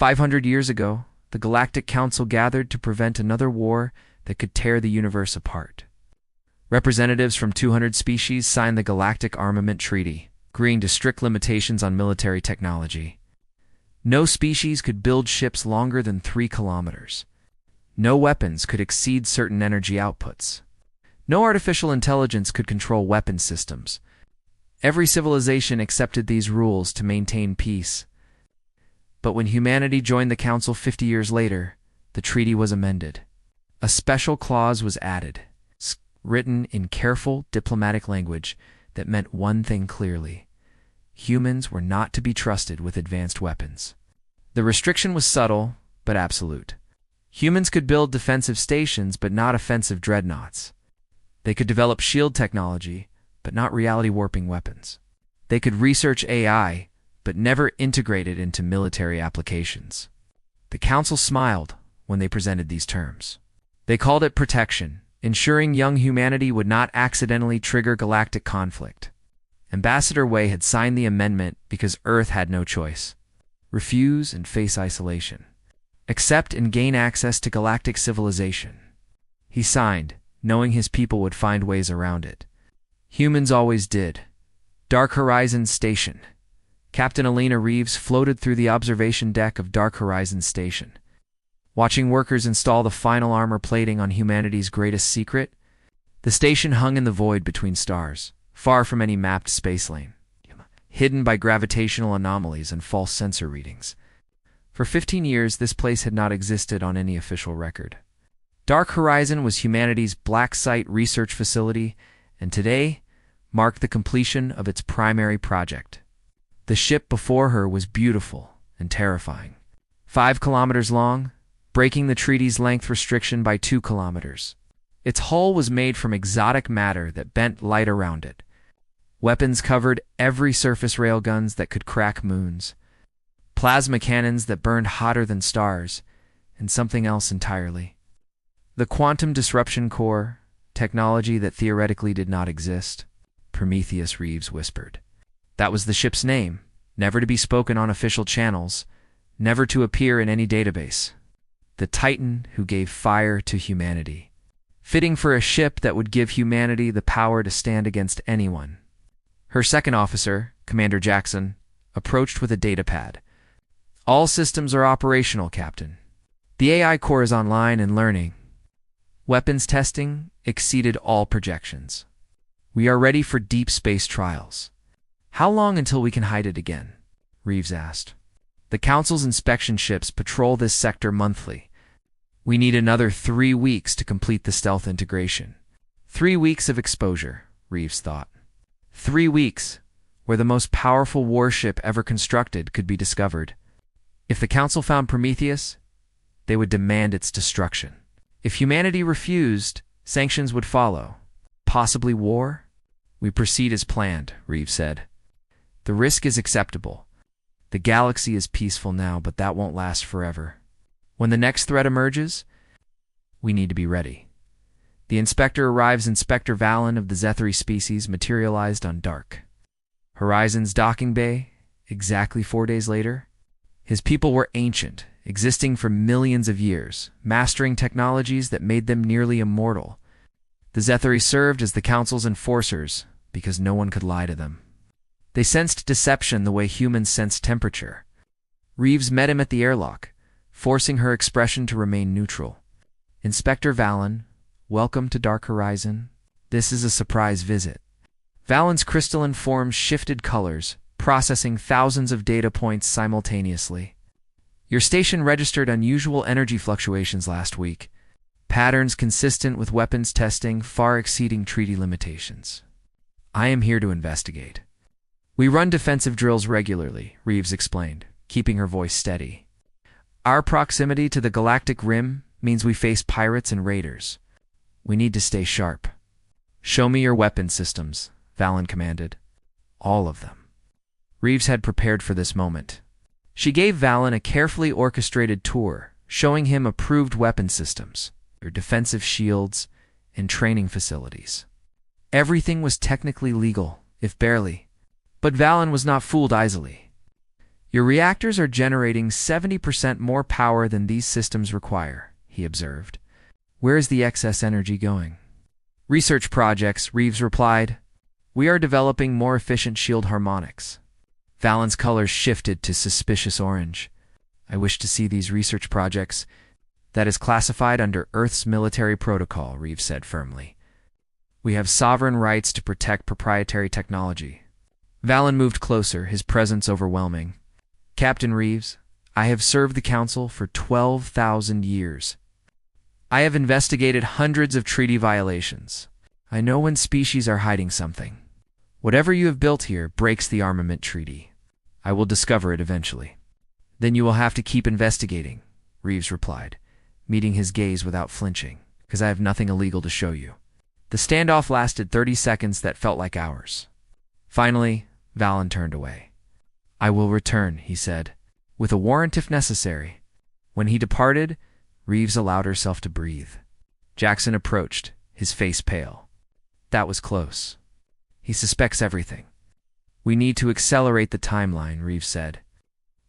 500 years ago, the Galactic Council gathered to prevent another war that could tear the universe apart. Representatives from 200 species signed the Galactic Armament Treaty, agreeing to strict limitations on military technology. No species could build ships longer than 3 kilometers. No weapons could exceed certain energy outputs. No artificial intelligence could control weapon systems. Every civilization accepted these rules to maintain peace. But when humanity joined the Council 50 years later, the treaty was amended. A special clause was added, written in careful diplomatic language that meant one thing clearly: humans were not to be trusted with advanced weapons. The restriction was subtle, but absolute. Humans could build defensive stations, but not offensive dreadnoughts. They could develop shield technology, but not reality-warping weapons. They could research AI, but never integrate it into military applications. The Council smiled when they presented these terms. They called it protection, ensuring young humanity would not accidentally trigger galactic conflict. Ambassador Wei had signed the amendment because Earth had no choice: refuse and face isolation. Accept and gain access to galactic civilization. He signed, knowing his people would find ways around it. Humans always did. Dark Horizon Station. Captain Alina Reeves floated through the observation deck of Dark Horizon Station. Watching workers install the final armor plating on humanity's greatest secret, the station hung in the void between stars, far from any mapped space lane, hidden by gravitational anomalies and false sensor readings. For 15 years, this place had not existed on any official record. Dark Horizon was humanity's black site research facility, and today marked the completion of its primary project. The ship before her was beautiful and terrifying. 5 kilometers long, breaking the treaty's length restriction by 2 kilometers. Its hull was made from exotic matter that bent light around it. Weapons covered every surface railguns that could crack moons, plasma cannons that burned hotter than stars, and something else entirely: the quantum disruption core, technology that theoretically did not exist. Prometheus, Reeves whispered. That was the ship's name, never to be spoken on official channels, never to appear in any database. The Titan who gave fire to humanity. Fitting for a ship that would give humanity the power to stand against anyone. Her second officer, Commander Jackson, approached with a datapad. All systems are operational, Captain. The AI core is online and learning. Weapons testing exceeded all projections. We are ready for deep space trials. How long until we can hide it again? Reeves asked. The Council's inspection ships patrol this sector monthly. We need another 3 weeks to complete the stealth integration. 3 weeks of exposure, Reeves thought. 3 weeks, where the most powerful warship ever constructed could be discovered. If the Council found Prometheus, they would demand its destruction. If humanity refused, sanctions would follow. Possibly war? We proceed as planned, Reeves said. The risk is acceptable. The galaxy is peaceful now, but that won't last forever. When the next threat emerges, we need to be ready. The inspector arrives. Inspector Valen of the Zethary species materialized on Dark Horizon's docking bay exactly 4 days later. His people were ancient, existing for millions of years, mastering technologies that made them nearly immortal. The Zethary served as the Council's enforcers because no one could lie to them. They sensed deception the way humans sense temperature. Reeves met him at the airlock, forcing her expression to remain neutral. Inspector Valen, welcome to Dark Horizon. This is a surprise visit. Valen's crystalline form shifted colors, processing thousands of data points simultaneously. Your station registered unusual energy fluctuations last week, patterns consistent with weapons testing far exceeding treaty limitations. I am here to investigate. We run defensive drills regularly, Reeves explained, keeping her voice steady. Our proximity to the galactic rim means we face pirates and raiders. We need to stay sharp. Show me your weapon systems, Valen commanded. All of them. Reeves had prepared for this moment. She gave Valen a carefully orchestrated tour, showing him approved weapon systems, their defensive shields, and training facilities. Everything was technically legal, if barely. But Valen was not fooled easily. Your reactors are generating 70% more power than these systems require, he observed. Where is the excess energy going? Research projects, Reeves replied. We are developing more efficient shield harmonics. Valen's colors shifted to suspicious orange. I wish to see these research projects. That is classified under Earth's military protocol, Reeves said firmly. We have sovereign rights to protect proprietary technology. Valen moved closer, his presence overwhelming. Captain Reeves, I have served the Council for 12,000 years. I have investigated hundreds of treaty violations. I know when species are hiding something. Whatever you have built here breaks the armament treaty. I will discover it eventually. Then you will have to keep investigating, Reeves replied, meeting his gaze without flinching, because I have nothing illegal to show you. The standoff lasted 30 seconds that felt like hours. Finally, Valen turned away. I will return, he said, with a warrant if necessary. When he departed, Reeves allowed herself to breathe. Jackson approached, his face pale. That was close. He suspects everything. We need to accelerate the timeline, Reeves said.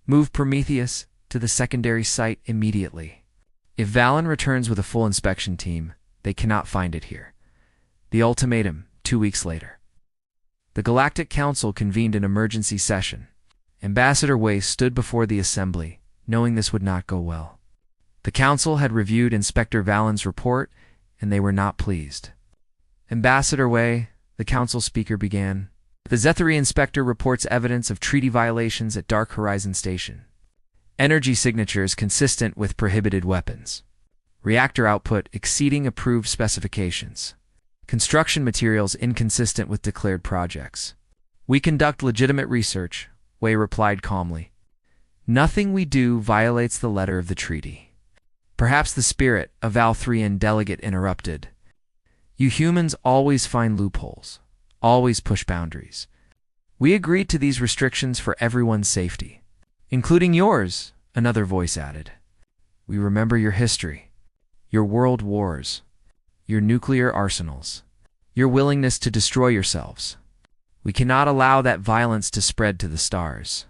Move Prometheus to the secondary site immediately. If Valen returns with a full inspection team, they cannot find it here. The ultimatum, 2 weeks later. The Galactic Council convened an emergency session. Ambassador Wei stood before the assembly, knowing this would not go well. The Council had reviewed Inspector Valen's report, and they were not pleased. Ambassador Wei, the Council speaker began. The Zethary Inspector reports evidence of treaty violations at Dark Horizon Station. Energy signatures consistent with prohibited weapons. Reactor output exceeding approved specifications. Construction materials inconsistent with declared projects. We conduct legitimate research, Wei replied calmly. Nothing we do violates the letter of the treaty. Perhaps the spirit, a Valthrian delegate interrupted. You humans always find loopholes, always push boundaries. We agreed to these restrictions for everyone's safety, including yours, another voice added. We remember your history, your world wars, your nuclear arsenals, your willingness to destroy yourselves. We cannot allow that violence to spread to the stars.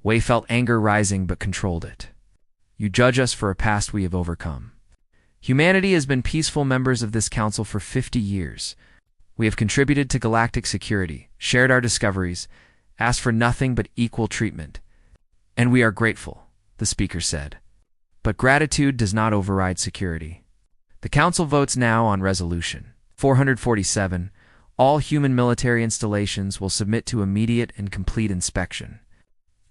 Wei felt anger rising but controlled it. You judge us for a past we have overcome. Humanity has been peaceful members of this council for 50 years. We have contributed to galactic security, shared our discoveries, asked for nothing but equal treatment. And we are grateful, the speaker said. But gratitude does not override security. The council votes now on Resolution 447. All human military installations will submit to immediate and complete inspection.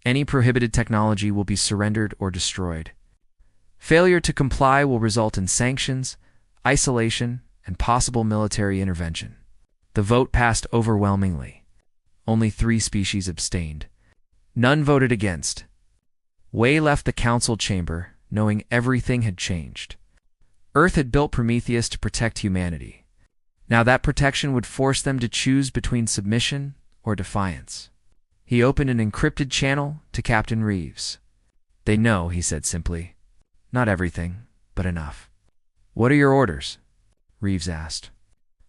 Any prohibited technology will be surrendered or destroyed. Failure to comply will result in sanctions, isolation, and possible military intervention. The vote passed overwhelmingly. Only 3 species abstained. None voted against. Wei left the council chamber, knowing everything had changed. Earth had built Prometheus to protect humanity. Now that protection would force them to choose between submission or defiance. He opened an encrypted channel to Captain Reeves. They know, he said simply. Not everything, but enough. What are your orders? Reeves asked.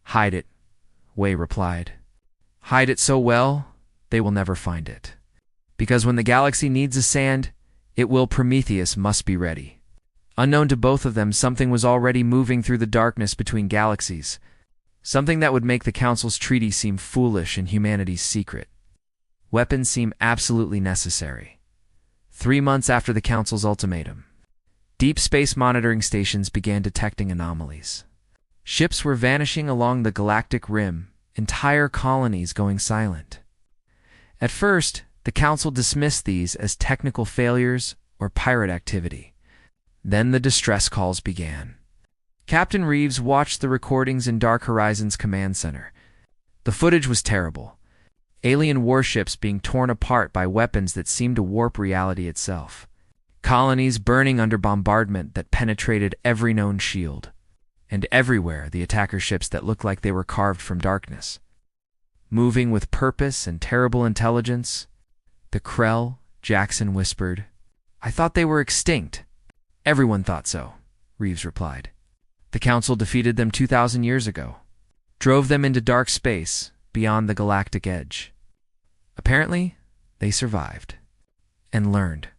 Hide it, Wei replied. Hide it so well, they will never find it. Because when the galaxy needs a sand, it will Prometheus must be ready. Unknown to both of them, something was already moving through the darkness between galaxies. Something that would make the Council's treaty seem foolish and humanity's secret. Weapons seem absolutely necessary. 3 months after the Council's ultimatum, deep space monitoring stations began detecting anomalies. Ships were vanishing along the galactic rim, entire colonies going silent. At first, the Council dismissed these as technical failures or pirate activity. Then the distress calls began. Captain Reeves watched the recordings in Dark Horizon's command center. The footage was terrible. Alien warships being torn apart by weapons that seemed to warp reality itself. Colonies burning under bombardment that penetrated every known shield. And everywhere the attacker ships that looked like they were carved from darkness. Moving with purpose and terrible intelligence, the Krell, Jackson whispered. I thought they were extinct. Everyone thought so, Reeves replied. The Council defeated them 2,000 years ago, drove them into dark space beyond the galactic edge. Apparently, they survived. and learned.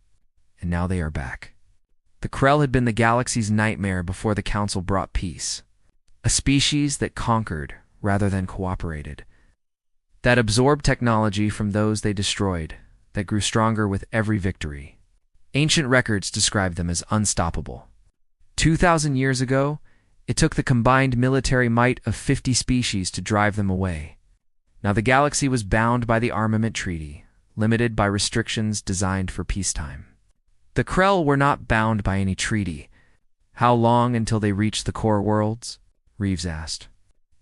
And now they are back. The Krell had been the galaxy's nightmare before the Council brought peace. A species that conquered rather than cooperated. That absorbed technology from those they destroyed, that grew stronger with every victory. Ancient records describe them as unstoppable. 2,000 years ago, it took the combined military might of 50 species to drive them away. Now the galaxy was bound by the armament treaty, limited by restrictions designed for peacetime. The Krell were not bound by any treaty. How long until they reached the core worlds? Reeves asked.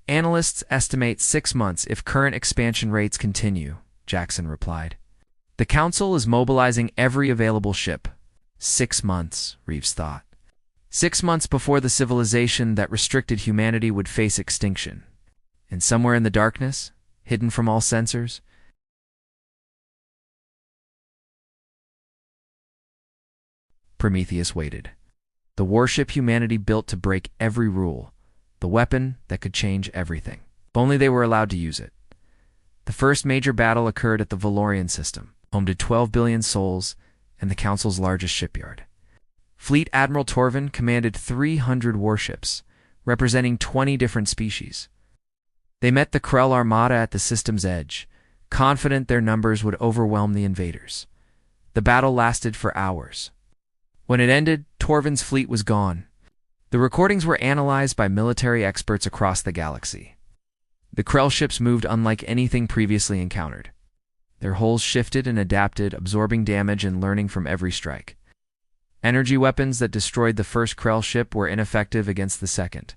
Analysts estimate 6 months if current expansion rates continue, Jackson replied. The Council is mobilizing every available ship. 6 months, Reeves thought. 6 months before the civilization that restricted humanity would face extinction. And somewhere in the darkness, hidden from all sensors, Prometheus waited. The warship humanity built to break every rule. The weapon that could change everything. If only they were allowed to use it. The first major battle occurred at the Valorian system, home to 12 billion souls and the Council's largest shipyard. Fleet Admiral Torvin commanded 300 warships, representing 20 different species. They met the Krell Armada at the system's edge, confident their numbers would overwhelm the invaders. The battle lasted for hours. When it ended, Torvin's fleet was gone. The recordings were analyzed by military experts across the galaxy. The Krell ships moved unlike anything previously encountered. Their hulls shifted and adapted, absorbing damage and learning from every strike. Energy weapons that destroyed the first Krell ship were ineffective against the second.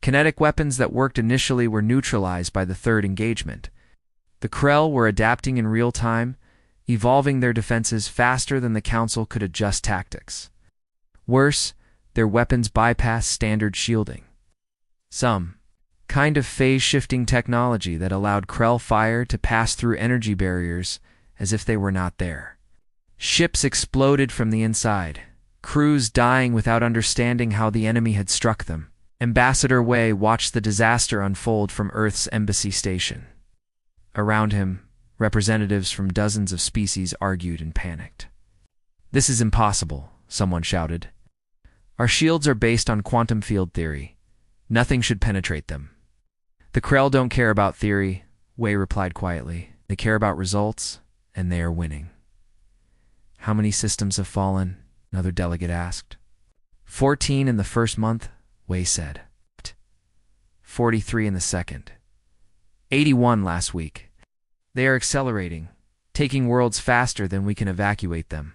Kinetic weapons that worked initially were neutralized by the third engagement. The Krell were adapting in real time, evolving their defenses faster than the Council could adjust tactics. Worse, their weapons bypassed standard shielding. Some kind of phase-shifting technology that allowed Krell fire to pass through energy barriers as if they were not there. Ships exploded from the inside, crews dying without understanding how the enemy had struck them. Ambassador Wei watched the disaster unfold from Earth's embassy station. Around him, representatives from dozens of species argued and panicked. "This is impossible," someone shouted. "Our shields are based on quantum field theory. Nothing should penetrate them." "The Krell don't care about theory," Wei replied quietly. "They care about results, and they are winning." "How many systems have fallen?" another delegate asked. 14 in the first month, Wei said. 43 in the second. 81 last week. They are accelerating, taking worlds faster than we can evacuate them.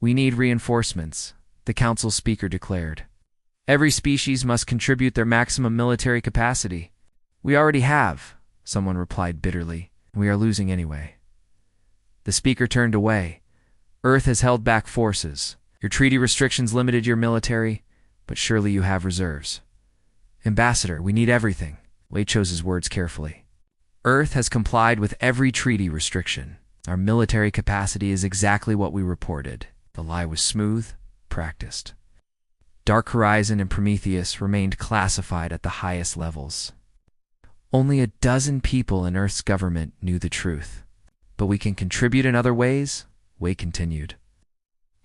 "We need reinforcements," the Council speaker declared. "Every species must contribute their maximum military capacity." "We already have," someone replied bitterly. "We are losing anyway." The speaker turned away. "Earth has held back forces. Your treaty restrictions limited your military, but surely you have reserves." "Ambassador, we need everything." Wei chose his words carefully. "Earth has complied with every treaty restriction. Our military capacity is exactly what we reported." The lie was smooth, practiced. Dark Horizon and Prometheus remained classified at the highest levels. Only a dozen people in Earth's government knew the truth. "But we can contribute in other ways," Wei continued.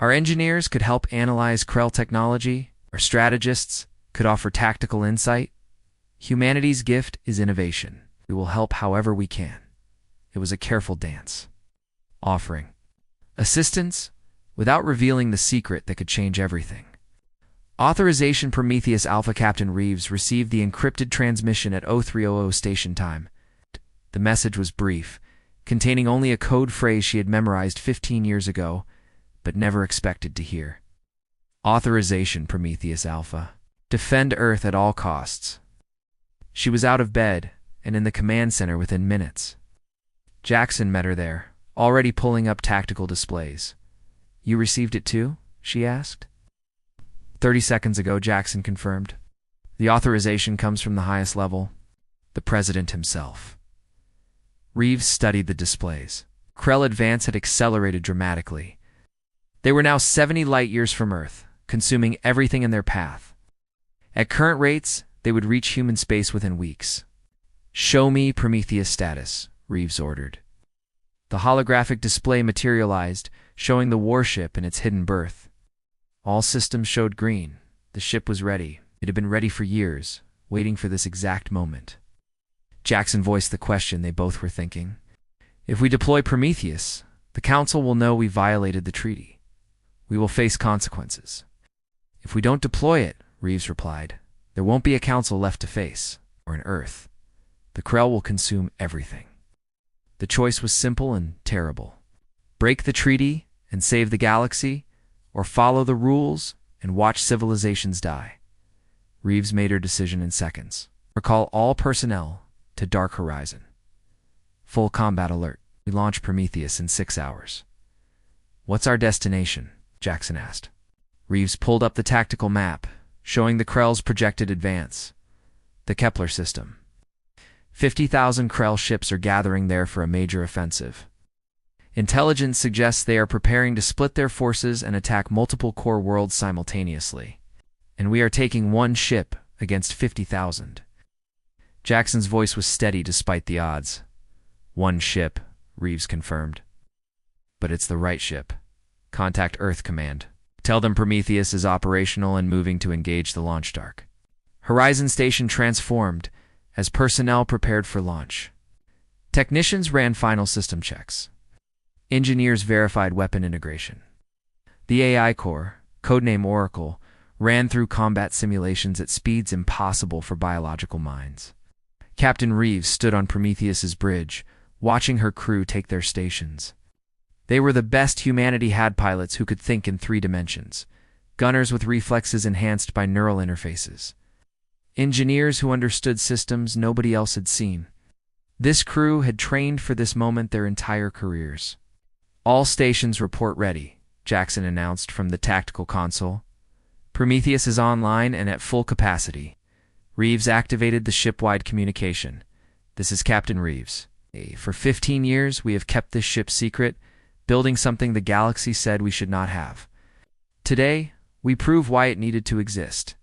"Our engineers could help analyze Krell technology. Our strategists could offer tactical insight. Humanity's gift is innovation. We will help however we can." It was a careful dance. Offering assistance without revealing the secret that could change everything. Authorization Prometheus Alpha Captain Reeves received the encrypted transmission at 0300 station time. The message was brief, containing only a code phrase she had memorized 15 years ago, but never expected to hear. Authorization Prometheus Alpha. Defend Earth at all costs. She was out of bed and in the command center within minutes. Jackson met her there, already pulling up tactical displays. "You received it too?" she asked. 30 seconds ago, Jackson confirmed. "The authorization comes from the highest level, the President himself." Reeves studied the displays. Krell advance had accelerated dramatically. They were now 70 light-years from Earth, consuming everything in their path. At current rates, they would reach human space within weeks. "Show me Prometheus status," Reeves ordered. The holographic display materialized, showing the warship in its hidden berth. All systems showed green. The ship was ready. It had been ready for years, waiting for this exact moment. Jackson voiced the question they both were thinking. If we deploy Prometheus, the Council will know we violated the treaty. We will face consequences. If we don't deploy it, Reeves replied, there won't be a Council left to face, or an Earth. The Krell will consume everything. The choice was simple and terrible. Break the treaty and save the galaxy, or follow the rules and watch civilizations die. Reeves made her decision in seconds. Recall all personnel to Dark Horizon. Full combat alert. We launch Prometheus in 6 hours. What's our destination? Jackson asked. Reeves pulled up the tactical map, showing the Krell's projected advance. The Kepler system. 50,000 Krell ships are gathering there for a major offensive. Intelligence suggests they are preparing to split their forces and attack multiple core worlds simultaneously. And we are taking one ship against 50,000. Jackson's voice was steady despite the odds. One ship, Reeves confirmed. But it's the right ship. Contact Earth Command. Tell them Prometheus is operational and moving to engage the launch dark. Horizon Station transformed as personnel prepared for launch. Technicians ran final system checks. Engineers verified weapon integration. The AI core, codename Oracle, ran through combat simulations at speeds impossible for biological minds. Captain Reeves stood on Prometheus's bridge, watching her crew take their stations. They were the best humanity had pilots who could think in 3 dimensions, gunners with reflexes enhanced by neural interfaces, engineers who understood systems nobody else had seen. This crew had trained for this moment their entire careers. All stations report ready, Jackson announced from the tactical console. Prometheus is online and at full capacity. Reeves activated the ship-wide communication. This is Captain Reeves. For 15 years, we have kept this ship secret, building something the galaxy said we should not have. Today, we prove why it needed to exist.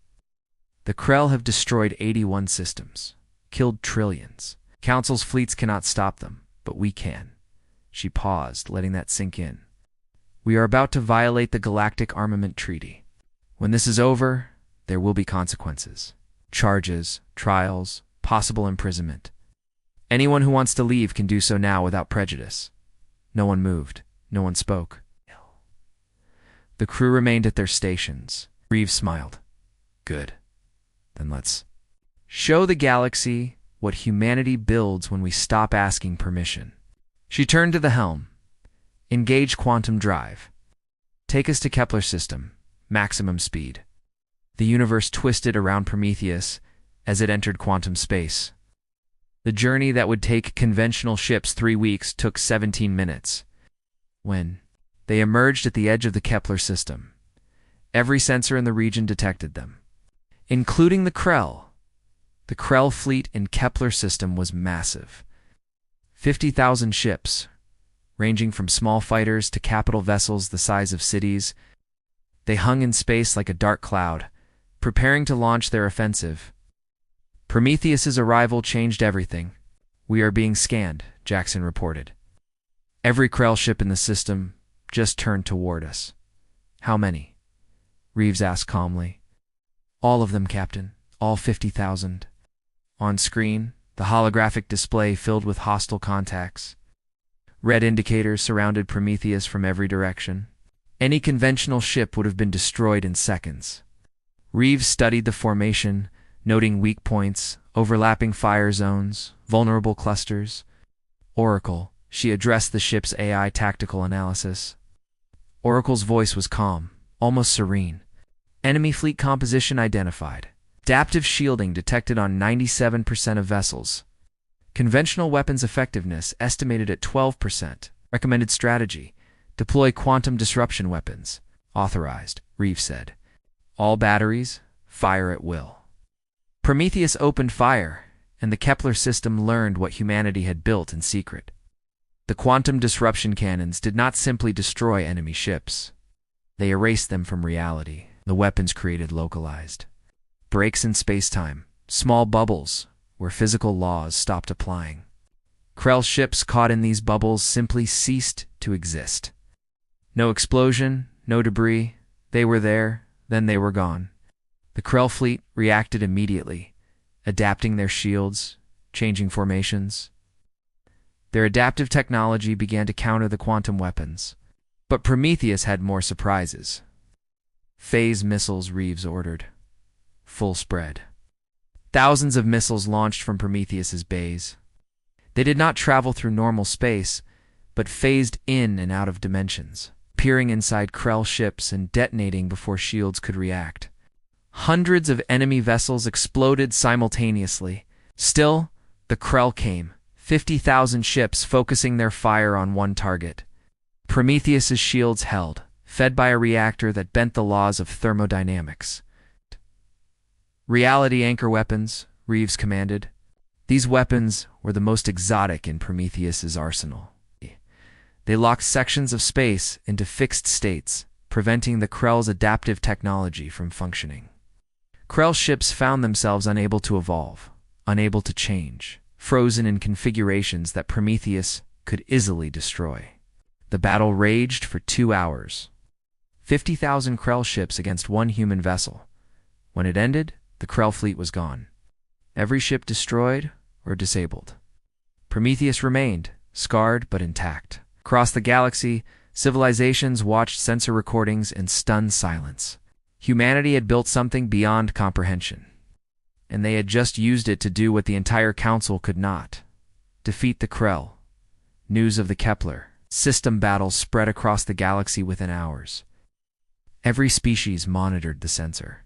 The Krell have destroyed 81 systems, killed trillions. Council's fleets cannot stop them, but we can. She paused, letting that sink in. We are about to violate the Galactic Armament Treaty. When this is over, there will be consequences. Charges, trials, possible imprisonment. Anyone who wants to leave can do so now without prejudice. No one moved. No one spoke. The crew remained at their stations. Reeves smiled. Good. Then let's show the galaxy what humanity builds when we stop asking permission. She turned to the helm. Engage quantum drive. Take us to Kepler system. Maximum speed. The universe twisted around Prometheus as it entered quantum space. The journey that would take conventional ships 3 weeks took 17 minutes. When they emerged at the edge of the Kepler system, every sensor in the region detected them, including the Krell. The Krell fleet in Kepler system was massive. 50,000 ships, ranging from small fighters to capital vessels the size of cities. They hung in space like a dark cloud, preparing to launch their offensive. Prometheus's arrival changed everything. We are being scanned, Jackson reported. Every Krell ship in the system just turned toward us. How many? Reeves asked calmly. All of them, Captain. All 50,000. On screen, the holographic display filled with hostile contacts. Red indicators surrounded Prometheus from every direction. Any conventional ship would have been destroyed in seconds. Reeves studied the formation, noting weak points, overlapping fire zones, vulnerable clusters. Oracle, she addressed the ship's AI tactical analysis. Oracle's voice was calm, almost serene. Enemy fleet composition identified. Adaptive shielding detected on 97% of vessels. Conventional weapons effectiveness estimated at 12%. Recommended strategy: deploy quantum disruption weapons. Authorized, Reeves said. All batteries, fire at will. Prometheus opened fire, and the Kepler system learned what humanity had built in secret. The quantum disruption cannons did not simply destroy enemy ships. They erased them from reality. The weapons created localized breaks in space-time, small bubbles where physical laws stopped applying. Krell ships caught in these bubbles simply ceased to exist. No explosion, no debris. They were there, then they were gone. The Krell fleet reacted immediately, adapting their shields, changing formations. Their adaptive technology began to counter the quantum weapons. But Prometheus had more surprises. Phase missiles, Reeves ordered. Full spread. Thousands of missiles launched from Prometheus's bays. They did not travel through normal space, but phased in and out of dimensions, appearing inside Krell ships and detonating before shields could react. Hundreds of enemy vessels exploded simultaneously. Still, the Krell came, 50,000 ships focusing their fire on one target. Prometheus's shields held, fed by a reactor that bent the laws of thermodynamics. Reality anchor weapons, Reeves commanded. These weapons were the most exotic in Prometheus's arsenal. They locked sections of space into fixed states, preventing the Krell's adaptive technology from functioning. Krell ships found themselves unable to evolve, unable to change, frozen in configurations that Prometheus could easily destroy. The battle raged for 2 hours. 50,000 Krell ships against one human vessel. When it ended, the Krell fleet was gone. Every ship destroyed or disabled. Prometheus remained, scarred but intact. Across the galaxy, civilizations watched sensor recordings in stunned silence. Humanity had built something beyond comprehension, and they had just used it to do what the entire Council could not: defeat the Krell. News of the Kepler system battles spread across the galaxy within hours. Every species monitored the sensor.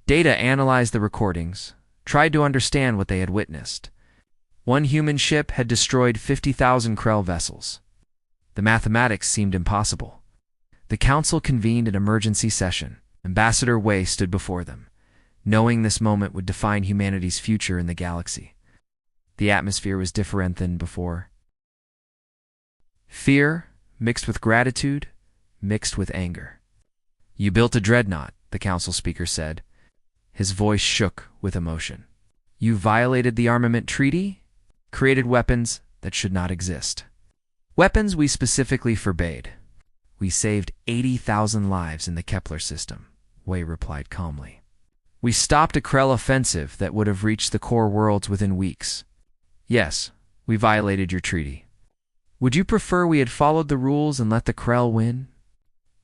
Data analyzed the recordings, tried to understand what they had witnessed. One human ship had destroyed 50,000 Krell vessels. The mathematics seemed impossible. The Council convened an emergency session. Ambassador Wei stood before them, knowing this moment would define humanity's future in the galaxy. The atmosphere was different than before. Fear, mixed with gratitude, mixed with anger. "You built a dreadnought," the Council speaker said. His voice shook with emotion. "You violated the armament treaty, created weapons that should not exist. Weapons we specifically forbade. We saved 80,000 lives in the Kepler system," Wei replied calmly. "We stopped a Krell offensive that would have reached the core worlds within weeks. Yes, we violated your treaty. Would you prefer we had followed the rules and let the Krell win?"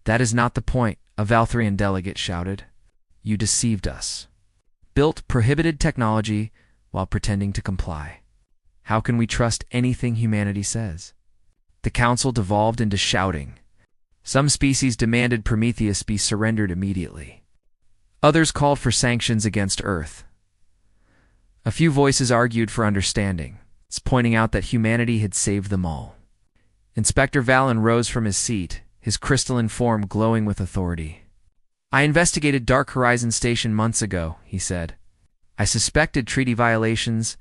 "That is not the point," a Valthrian delegate shouted. "You deceived us. Built prohibited technology while pretending to comply. How can we trust anything humanity says?" The Council devolved into shouting. Some species demanded Prometheus be surrendered immediately. Others called for sanctions against Earth. A few voices argued for understanding, pointing out that humanity had saved them all. Inspector Valen rose from his seat, his crystalline form glowing with authority. "I investigated Dark Horizon Station months ago," he said. "I suspected treaty violations,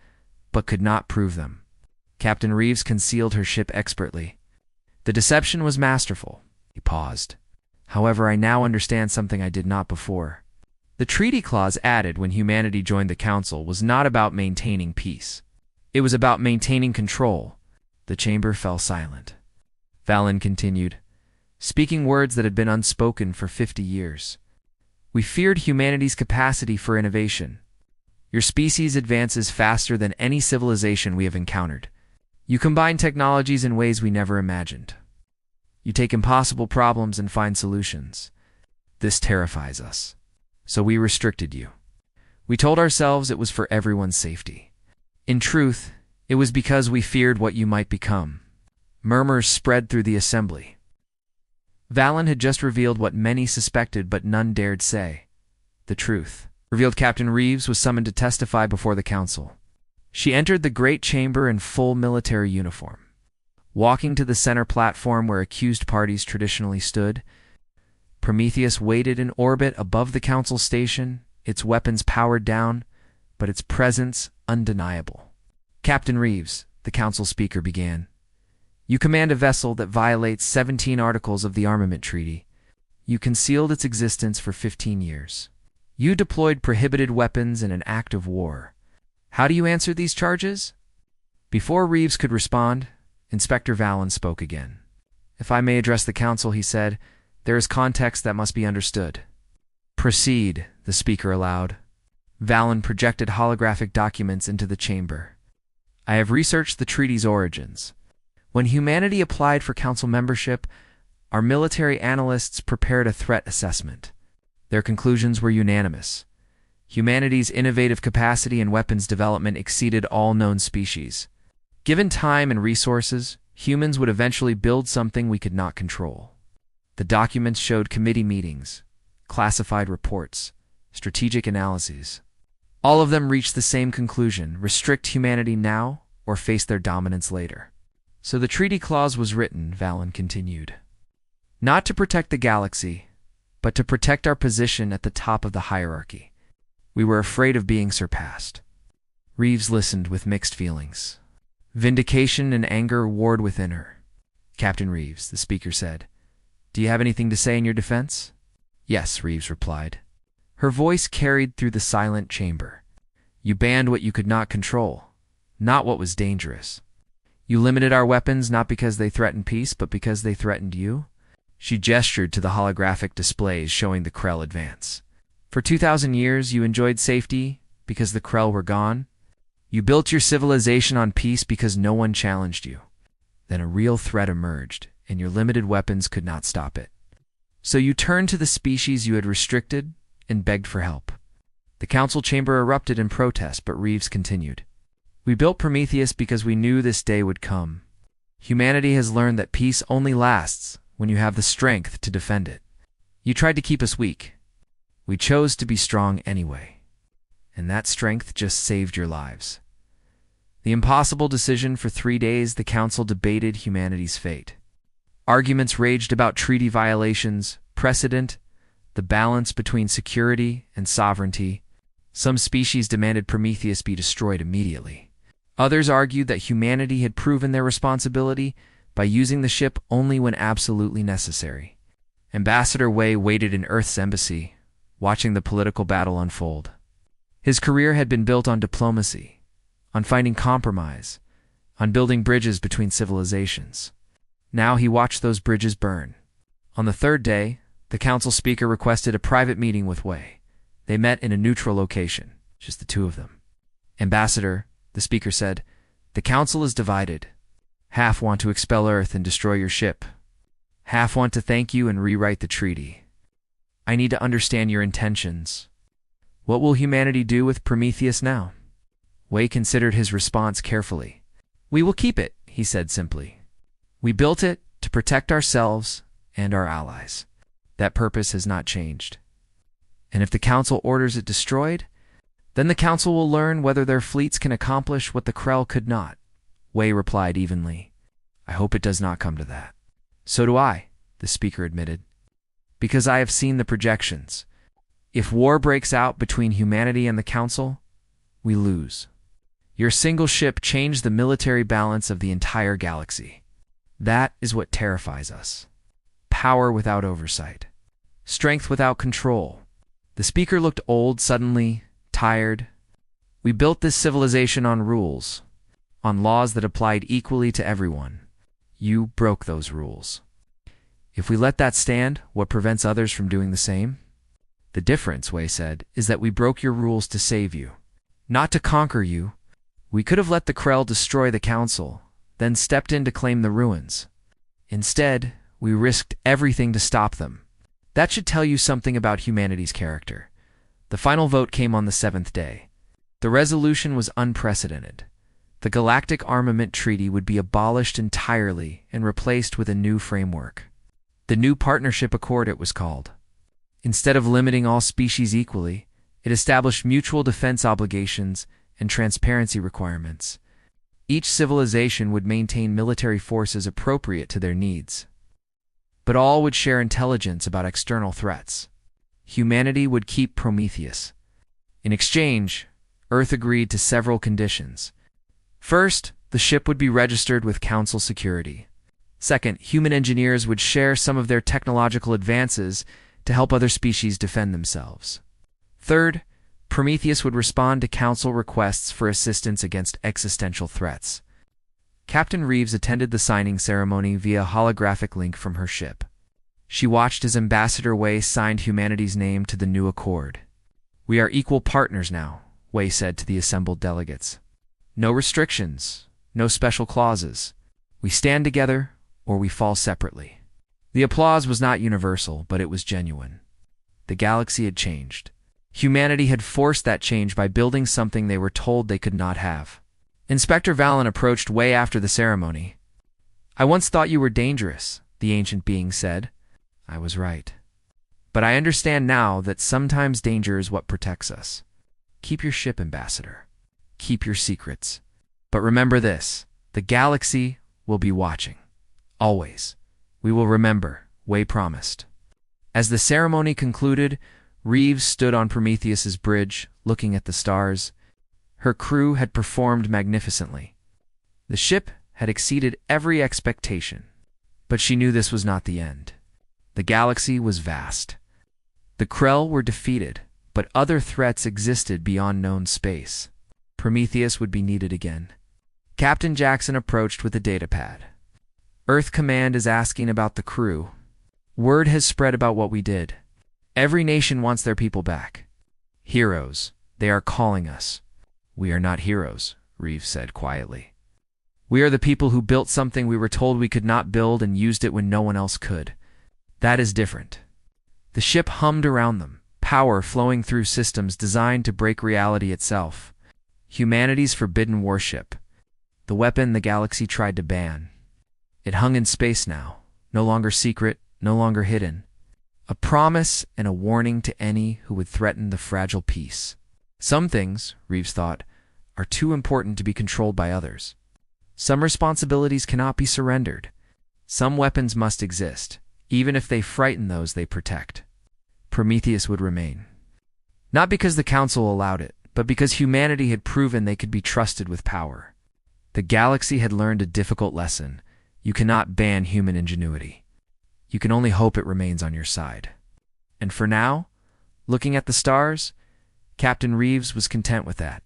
but could not prove them." Captain Reeves concealed her ship expertly. "The deception was masterful." He paused. "However, I now understand something I did not before. The treaty clause added when humanity joined the Council was not about maintaining peace. It was about maintaining control." The chamber fell silent. Valen continued, speaking words that had been unspoken for 50 years. "We feared humanity's capacity for innovation. Your species advances faster than any civilization we have encountered. You combine technologies in ways we never imagined. You take impossible problems and find solutions. This terrifies us. So we restricted you. We told ourselves it was for everyone's safety. In truth, it was because we feared what you might become." Murmurs spread through the assembly. Valen had just revealed what many suspected but none dared say. The truth. Revealed Captain Reeves was summoned to testify before the Council. She entered the great chamber in full military uniform. Walking to the center platform where accused parties traditionally stood, Prometheus waited in orbit above the Council station, its weapons powered down, but its presence undeniable. "Captain Reeves," the Council speaker began, "you command a vessel that violates 17 articles of the Armament Treaty. You concealed its existence for 15 years. You deployed prohibited weapons in an act of war. How do you answer these charges?" Before Reeves could respond, Inspector Valen spoke again. If I may address the council, he said, there is context that must be understood. Proceed, the speaker allowed. Valen projected holographic documents into the chamber. I have researched the treaty's origins. When humanity applied for council membership, our military analysts prepared a threat assessment. Their conclusions were unanimous. Humanity's innovative capacity in weapons development exceeded all known species. Given time and resources, humans would eventually build something we could not control. The documents showed committee meetings, classified reports, strategic analyses. All of them reached the same conclusion: restrict humanity now or face their dominance later. So the treaty clause was written, Valen continued. Not to protect the galaxy, but to protect our position at the top of the hierarchy. We were afraid of being surpassed. Reeves listened with mixed feelings. Vindication and anger warred within her. Captain Reeves, the speaker said, do you have anything to say in your defense? Yes, Reeves replied. Her voice carried through the silent chamber. You banned what you could not control, not what was dangerous. You limited our weapons not because they threatened peace, but because they threatened you. She gestured to the holographic displays showing the Krell advance. For 2,000 years, you enjoyed safety because the Krell were gone. You built your civilization on peace because no one challenged you. Then a real threat emerged, and your limited weapons could not stop it. So you turned to the species you had restricted and begged for help. The council chamber erupted in protest, but Reeves continued. We built Prometheus because we knew this day would come. Humanity has learned that peace only lasts when you have the strength to defend it. You tried to keep us weak. We chose to be strong anyway. And that strength just saved your lives. The impossible decision: for 3 days, the council debated humanity's fate. Arguments raged about treaty violations, precedent, the balance between security and sovereignty. Some species demanded Prometheus be destroyed immediately. Others argued that humanity had proven their responsibility by using the ship only when absolutely necessary. Ambassador Wei waited in Earth's embassy, watching the political battle unfold. His career had been built on diplomacy, on finding compromise, on building bridges between civilizations. Now he watched those bridges burn. On the third day, the council speaker requested a private meeting with Wei. They met in a neutral location, just the two of them. Ambassador, the speaker said, the council is divided. Half want to expel Earth and destroy your ship. Half want to thank you and rewrite the treaty. I need to understand your intentions. What will humanity do with Prometheus now? Wei considered his response carefully. We will keep it, he said simply. We built it to protect ourselves and our allies. That purpose has not changed. And if the council orders it destroyed, then the council will learn whether their fleets can accomplish what the Krell could not. Wei replied evenly. I hope it does not come to that. So do I, the speaker admitted. Because I have seen the projections. If war breaks out between humanity and the council, we lose. Your single ship changed the military balance of the entire galaxy. That is what terrifies us. Power without oversight. Strength without control. The speaker looked old suddenly, tired. We built this civilization on rules, on laws that applied equally to everyone. You broke those rules. If we let that stand, what prevents others from doing the same? The difference, Wei said, is that we broke your rules to save you, not to conquer you. We could have let the Krell destroy the council, then stepped in to claim the ruins. Instead, we risked everything to stop them. That should tell you something about humanity's character. The final vote came on the 7th day. The resolution was unprecedented. The Galactic Armament Treaty would be abolished entirely and replaced with a new framework. The New Partnership Accord, it was called. Instead of limiting all species equally, it established mutual defense obligations and transparency requirements. Each civilization would maintain military forces appropriate to their needs. But all would share intelligence about external threats. Humanity would keep Prometheus. In exchange, Earth agreed to several conditions. First, the ship would be registered with Council security. Second, human engineers would share some of their technological advances to help other species defend themselves. Third, Prometheus would respond to Council requests for assistance against existential threats. Captain Reeves attended the signing ceremony via holographic link from her ship. She watched as Ambassador Wei signed humanity's name to the new accord. "We are equal partners now," Wei said to the assembled delegates. "No restrictions, no special clauses. We stand together or we fall separately." The applause was not universal, but it was genuine. The galaxy had changed. Humanity had forced that change by building something they were told they could not have. Inspector Valen approached Wei after the ceremony. "I once thought you were dangerous," the ancient being said. "I was right. But I understand now that sometimes danger is what protects us. Keep your ship, Ambassador. Keep your secrets. But remember this, the galaxy will be watching. Always. We will remember," Wei promised. As the ceremony concluded, Reeves stood on Prometheus's bridge, looking at the stars. Her crew had performed magnificently. The ship had exceeded every expectation. But she knew this was not the end. The galaxy was vast. The Krell were defeated, but other threats existed beyond known space. Prometheus would be needed again. Captain Jackson approached with a datapad. "Earth Command is asking about the crew. Word has spread about what we did. Every nation wants their people back. Heroes, they are calling us." "We are not heroes," Reeves said quietly. "We are the people who built something we were told we could not build and used it when no one else could. That is different." The ship hummed around them, power flowing through systems designed to break reality itself. Humanity's forbidden warship. The weapon the galaxy tried to ban. It hung in space now, no longer secret, no longer hidden. A promise and a warning to any who would threaten the fragile peace. Some things, Reeves thought, are too important to be controlled by others. Some responsibilities cannot be surrendered. Some weapons must exist, even if they frighten those they protect. Prometheus would remain. Not because the Council allowed it, but because humanity had proven they could be trusted with power. The galaxy had learned a difficult lesson. You cannot ban human ingenuity. You can only hope it remains on your side. And for now, looking at the stars, Captain Reeves was content with that.